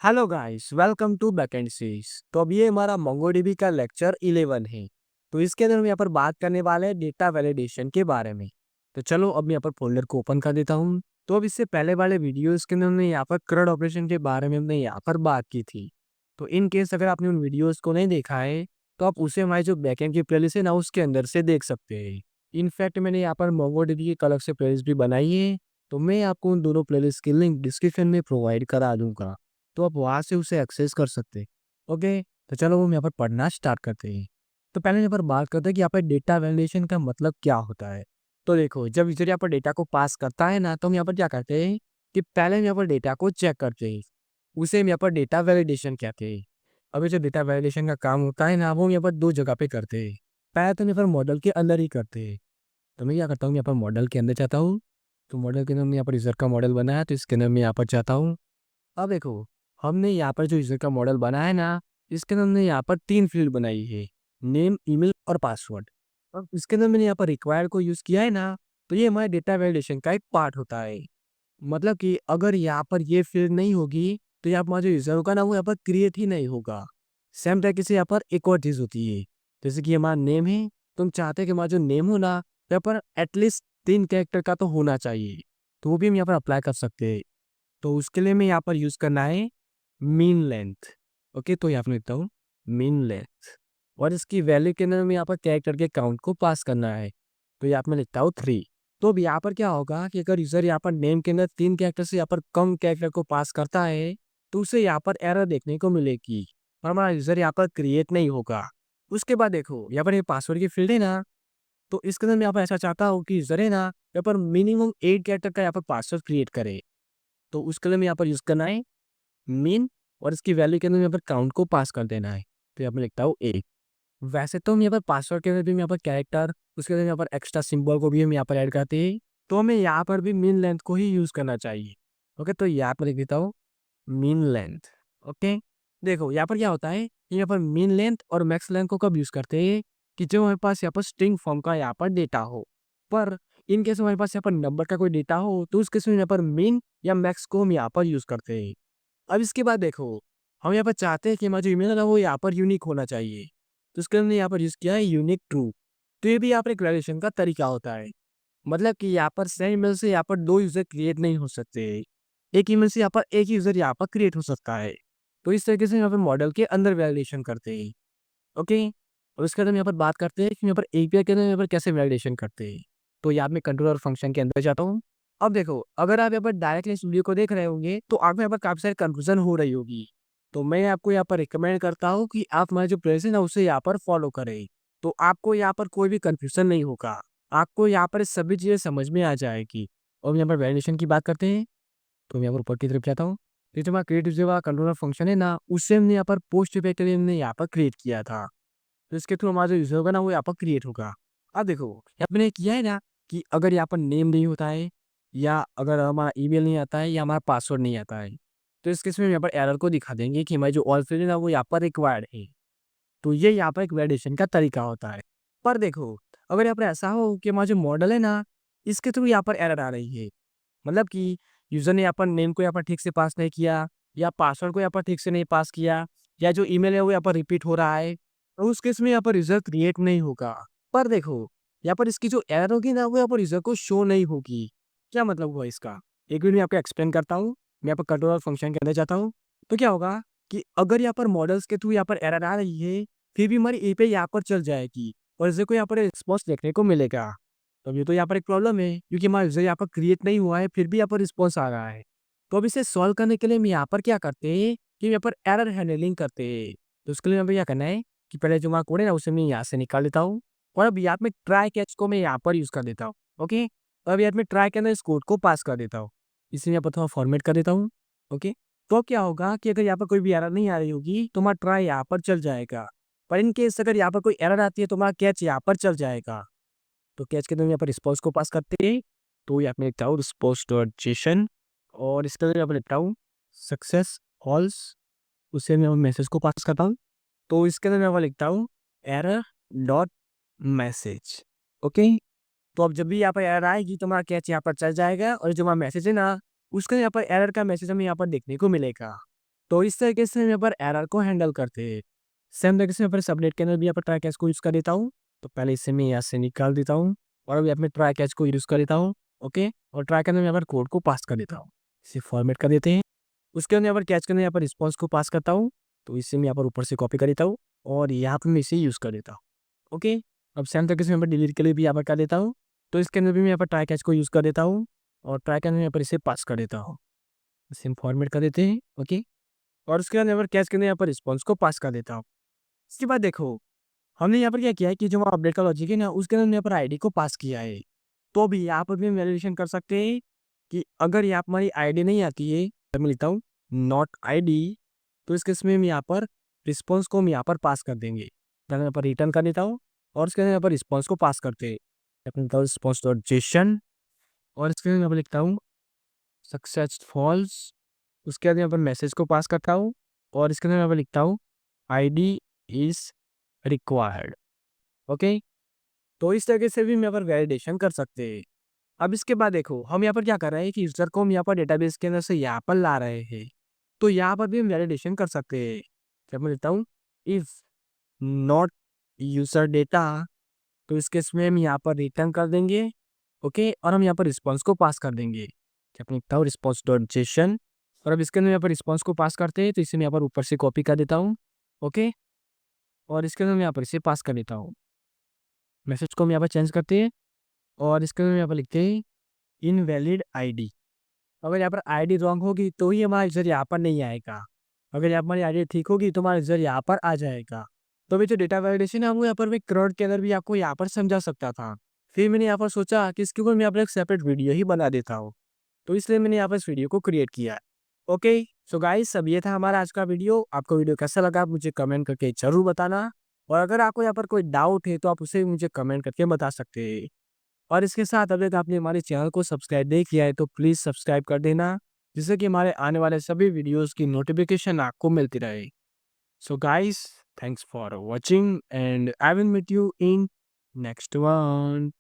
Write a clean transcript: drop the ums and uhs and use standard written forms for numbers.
Hello guys, welcome to backend series. तो अब ये हमारा मोंगोडीबी का लेक्चर 11 है। तो इसके अंदर हम यहाँ पर बात करने वाले हैं डेटा वैलिडेशन के बारे में। तो चलो अब मैं यहाँ पर फोल्डर को ओपन कर देता हूँ। तो अब इससे पहले वाले वीडियोस के अंदर हमने यहाँ पर CRUD ऑपरेशन के बारे में हमने यहाँ पर बात की थी। तो इन केस अगर आपने उन वीडियोस को नहीं देखा है तो आप उसे हमारी जो बैकएंड की प्लेलिस्ट है ना उसके अंदर से देख सकते हैं। इनफैक्ट मैंने यहाँ पर मोंगोडीबी की एक अलग से प्लेलिस्ट भी बनाई है। तो मैं आपको उन दोनों प्लेलिस्ट की लिंक डिस्क्रिप्शन में प्रोवाइड करा दूंगा, तो आप वहाँ से उसे एक्सेस कर सकते हैं। ओके, तो चलो हम यहाँ पर पढ़ना स्टार्ट करते हैं। तो पहले यहाँ पर बात करते हैं कि यहाँ पर डेटा वैलिडेशन का मतलब क्या होता है। तो देखो, जब यूजर यहाँ पर डेटा को पास करता है ना तो हम यहाँ पर क्या करते हैं कि पहले हम यहाँ पर डेटा को चेक करते हैं। उसे हम यहाँ पर डेटा वैलिडेशन कहते हैं। अभी जो डेटा वैलिडेशन का काम होता है ना वो हम यहाँ पर दो जगह पे करते हैं। पहले तो हम यहाँ पर मॉडल के अंदर ही करते हैं। तो मैं क्या करता हूँ, यहाँ पर मॉडल के अंदर जाता हूँ। तो मॉडल के अंदर मैं यहाँ पर यूजर का मॉडल बना है तो इसके अंदर मैं यहाँ पर जाता हूँ। अब देखो, हमने यहाँ पर जो यूजर का मॉडल बनाया है ना इसके अंदर हमने यहाँ पर 3 फील्ड बनाई है, नेम, ईमेल और पासवर्ड। अब इसके अंदर मैंने यहाँ पर रिक्वायर्ड को यूज किया है ना, तो ये हमारे डेटा वैलिडेशन का एक पार्ट होता है। मतलब कि अगर यहाँ पर ये फील्ड नहीं होगी तो यहाँ पर हमारा जो यूजर होगा ना वो यहाँ पर क्रिएट ही नहीं होगा। सेम तरीके से यहाँ पर एक और चीज होती है, जैसे कि हमारा नेम है। तुम चाहते हैं कि हमारा जो नेम हो ना यहाँ पर एटलीस्ट 3 कैरेक्टर का तो होना चाहिए, तो वो भी हम यहाँ पर अप्लाई कर सकते हैं। तो उसके लिए मैं यहाँ पर यूज करना है मीन लेंथ। ओके, तो यहाँ पर लिखता हूँ मीन लेंथ, और इसकी वैल्यू के अंदर में यहाँ पर कैरेक्टर के काउंट को पास करना है। तो यहाँ पर मैं लिखता हूँ 3। तो अब यहाँ पर क्या होगा कि अगर यूजर यहाँ पर नेम के अंदर 3 कैरेक्टर से यहाँ पर कम कैरेक्टर को पास करता है तो उसे यहाँ पर एरर देखने को मिलेगी और हमारा यूजर यहाँ पर क्रिएट नहीं होगा। उसके बाद देखो, यहाँ पर ये पासवर्ड की फील्ड है ना, तो इसके अंदर मैं यहाँ पर ऐसा चाहता हूँ कि यूजर है ना यहाँ पर मिनिमम 8 कैरेक्टर का यहाँ पर पासवर्ड क्रिएट करे। तो उसके लिए मैं यहाँ पर यूज करना है मीन, और इसकी वैल्यू के अंदर यहाँ पर काउंट को पास कर देना है। तो यहाँ पर लिखता हूँ 1। वैसे तो हम यहाँ पर पासवर्ड के अंदर भी हम यहाँ पर कैरेक्टर, उसके अंदर यहाँ पर एक्स्ट्रा सिंबल को भी हम यहाँ पर ऐड करते हैं। तो हमें यहाँ पर भी मीन लेंथ को ही यूज करना चाहिए। ओके, तो यहाँ पर लिख देता हूँ मीन लेंथ। ओके, देखो यहाँ पर क्या होता है कि यहाँ पर मीन लेंथ और मैक्स लेंथ को कब यूज करते हैं कि जब हमारे पास यहाँ पर स्ट्रिंग फॉर्म का यहाँ पर डेटा हो। पर इन केस हमारे पास यहाँ पर नंबर का कोई डेटा हो तो उस केस में यहाँ पर मीन या मैक्स को हम यहाँ पर यूज करते हैं। अब इसके बाद देखो, हम यहाँ पर चाहते हैं कि हमारा जो ईमेल है ना वो यहाँ पर यूनिक होना चाहिए। तो उसके लिए हमने यहाँ पर यूज किया है यूनिक ट्रू। तो ये भी यहाँ पर एक वैलिडेशन का तरीका होता है। मतलब कि यहाँ पर सेम ईमेल से यहाँ पर 2 यूजर क्रिएट नहीं हो सकते। एक ईमेल से यहाँ पर एक यूजर यहाँ पर क्रिएट हो सकता है। तो इस तरीके से यहाँ पर मॉडल के अंदर वैलिडेशन करते हैं। ओके, और उसके बाद हम यहाँ पर बात करते हैं कि यहाँ पर एपीआई के अंदर यहाँ पर कैसे वैलिडेशन करते हैं। तो यहाँ मैं कंट्रोलर फंक्शन के अंदर जाता हूँ। अब देखो, अगर आप यहाँ पर डायरेक्टली इस वीडियो को देख रहे होंगे तो आपको यहाँ पर काफी सारी कंफ्यूजन हो रही होगी। तो मैं आपको यहाँ पर रिकमेंड करता हूँ कि आप हमारे जो प्लेस है ना उसे यहाँ पर फॉलो करें। तो आपको यहाँ पर कोई भी कंफ्यूजन नहीं होगा, आपको यहाँ पर सभी चीजें समझ में आ जाएगी। और यहाँ पर वैलिडेशन की बात करते हैं तो मैं यहाँ पर ऊपर की तरफ जाता हूँ। तो जो हमारा क्रिएट यूजर वाला कंट्रोलर फंक्शन है ना उससे हमने यहाँ पर पोस्ट इफेक्ट हमने यहाँ पर क्रिएट किया था। तो इसके थ्रू हमारा जो यूज़र होगा ना वो यहाँ पर क्रिएट होगा। अब देखो, यहाँ पे मैंने किया है ना कि अगर यहाँ पर नेम नहीं होता है या अगर हमारा ईमेल नहीं आता है या हमारा पासवर्ड नहीं आता है तो इस केस में हम यहाँ पर एरर को दिखा देंगे कि हमारी जो ऑल फील्ड है ना वो यहाँ पर रिक्वायर्ड है। तो ये यहाँ पर एक वैलिडेशन का तरीका होता है। पर देखो, अगर यहाँ पर ऐसा हो कि हमारा जो मॉडल है ना इसके थ्रू यहाँ पर एरर आ रही है, मतलब कि यूज़र ने यहाँ पर नेम को यहाँ पर ठीक से पास नहीं किया या पासवर्ड को यहाँ पर ठीक से नहीं पास किया या जो ईमेल है वो यहाँ पर रिपीट हो रहा है, तो उस केस में यहाँ पर यूज़र क्रिएट नहीं होगा। पर देखो, यहाँ पर इसकी जो एरर होगी ना वो यहाँ पर यूज़र को शो नहीं होगी। क्या मतलब हुआ इसका, एक मिनट में आपको एक्सप्लेन करता हूँ। मैं यहाँ पर कंट्रोलर फंक्शन के अंदर जाता हूँ। तो क्या होगा कि अगर यहाँ पर मॉडल्स के थ्रू यहाँ पर एरर आ रही है फिर भी हमारी एपीआई यहाँ पर चल जाएगी और यूज़र को यहाँ पर रिस्पॉन्स देखने को मिलेगा। तो अब ये तो यहाँ पर एक प्रॉब्लम है क्योंकि हमारा यूज़र यहाँ पर क्रिएट नहीं हुआ है फिर भी यहाँ पर रिस्पॉन्स आ रहा है। तो अब इसे सॉल्व करने के लिए हम यहाँ पर क्या करते हैं कि यहाँ पर एरर हैंडलिंग करते हैं। तो उसके लिए हमें क्या करना है कि पहले जो हमारा कोड है ना उसे मैं यहाँ से निकाल देता हूँ और अब यहाँ में ट्राई कैच को मैं यहाँ पर यूज़ कर देता हूँ। ओके, तो अब यहाँ में ट्राई के अंदर इस कोड को पास कर देता हूँ, इसे यहाँ पर थोड़ा फॉर्मेट कर देता हूँ। ओके, तो अब क्या होगा कि अगर यहाँ पर कोई भी एरर नहीं आ रही होगी तो हमारा ट्राई यहाँ पर चल जाएगा। पर इन केस अगर यहाँ पर कोई एरर आती है तो हमारा कैच यहाँ पर चल जाएगा। तो कैच के अंदर यहाँ पर रिस्पॉन्स को पास करते हैं। तो यहाँ पे लिखता हूँ रिस्पॉन्स डॉट जेसन और इसके अंदर यहाँ पर लिखता हूँ सक्सेस हॉल्स, उससे मैं मैसेज को पास करता हूँ। तो इसके अंदर मैं लिखता हूँ एरर डॉट मैसेज। ओके, तो अब जब भी यहाँ पर एरर आएगी तो हमारा कैच यहाँ पर चल जाएगा और जो हमारा मैसेज है ना उसका यहाँ पर एरर का मैसेज हमें यहाँ पर देखने को मिलेगा। तो इस तरीके से हम यहाँ पर एरर को हैंडल करते हैं। सेम तरीके से मैं फिर सबनेट के अंदर भी यहाँ पर ट्राई कैच को यूज़ कर देता हूँ। तो पहले इसे मैं यहाँ से निकाल देता हूँ और अभी अपने ट्राई कैच को यूज़ कर देता हूँ। ओके, और ट्राई के अंदर मैं यहाँ पर कोड को पास कर देता हूँ। इसे फॉर्मेट कर देते हैं। उसके अंदर यहाँ पर कैच के अंदर यहाँ पर रिस्पॉन्स को पास करता हूँ। तो इसे मैं यहाँ पर ऊपर से कॉपी कर देता हूँ और यहाँ पर मैं इसे यूज़ कर देता हूँ। ओके, अब सेम तरीके से मैं यहाँ पर डिलीट के लिए भी यहाँ पर कर देता हूँ। तो इसके अंदर भी मैं यहाँ पर ट्राई कैच को यूज़ कर देता हूँ और ट्राई के अंदर यहाँ पर इसे पास कर देता हूँ। इसे हम फॉर्मेट कर देते हैं। ओके, और उसके बाद यहाँ पर कैच के अंदर यहाँ पर रिस्पॉन्स को पास कर देता हूँ। इसके बाद देखो, हमने यहाँ पर क्या किया है कि जो हमारा अपडेट का लॉजिक है ना, उसके अंदर यहाँ पर आईडी को पास किया है। तो अभी यहाँ पर भी हम वैलिडेशन कर सकते हैं कि अगर यहाँ पर हमारी आईडी नहीं आती है, तो मैं लिखता हूँ नॉट आईडी, तो इस केस में हम यहाँ पर रिस्पॉन्स को हम यहाँ पर पास कर देंगे। तो यहाँ पर रिटर्न कर देता हूँ और उसके अंदर यहाँ पर रिस्पॉन्स को पास करते हैं। लिखता हूँ रिस्पॉन्स डॉट जेसन और इसके अंदर यहाँ पर लिखता हूँ सक्सेस फॉल्स। उसके बाद यहाँ पर मैसेज को पास करता हूँ और इसके अंदर यहाँ पर लिखता हूँ आईडी इज रिक्वायर्ड। ओके, तो इस तरीके से भी हम यहाँ पर वैलिडेशन कर सकते हैं। अब इसके बाद देखो, हम यहाँ पर क्या कर रहे हैं कि यूजर को हम यहाँ पर डेटाबेस के अंदर से यहाँ पर ला रहे हैं। तो यहाँ पर भी हम वैलिडेशन कर सकते हैं। जब मैं लिखता हूँ इफ नॉट यूजर डेटा, तो इस केस में हम यहाँ पर रिटर्न कर देंगे। ओके, और हम यहाँ पर रिस्पॉन्स को पास कर देंगे। जब मैं लिखता हूँ रिस्पॉन्स डॉट जेसन और अब इसके अंदर यहाँ पर रिस्पॉन्स को पास करते हैं, तो इसे मैं यहाँ पर ऊपर से कॉपी कर देता हूँ। ओके, और इसके अंदर मैं यहाँ पर इसे पास कर देता हूँ। मैसेज को हम यहाँ पर चेंज करते हैं और इसके अंदर यहाँ पर लिखते हैं इनवैलिड आईडी। अगर यहाँ पर आईडी रॉन्ग होगी तो ही हमारा यूजर यहाँ पर नहीं आएगा। अगर यहाँ पर हमारी आईडी ठीक होगी तो हमारा यूजर यहाँ पर आ जाएगा। तो अभी जो डेटा वैलिडेशन है, वो यहाँ पर मैं क्रोड के अंदर भी आपको यहाँ पर समझा सकता था। फिर मैंने यहाँ पर सोचा कि इसके ऊपर मैं यहाँ पर एक सेपरेट वीडियो ही बना देता हूँ। तो इसलिए मैंने यहाँ पर इस वीडियो को क्रिएट किया है। ओके, सो गाइस, अब ये था हमारा आज का वीडियो। आपको वीडियो कैसा लगा आप मुझे कमेंट करके जरूर बताना। और अगर आपको यहाँ पर कोई डाउट है तो आप उसे मुझे कमेंट करके बता सकते हैं। और इसके साथ अगर आपने हमारे चैनल को सब्सक्राइब नहीं किया है तो प्लीज़ सब्सक्राइब कर देना, जिससे कि हमारे आने वाले सभी वीडियोस की नोटिफिकेशन आपको मिलती रहे। So guys, thanks for watching and I will meet you in next one.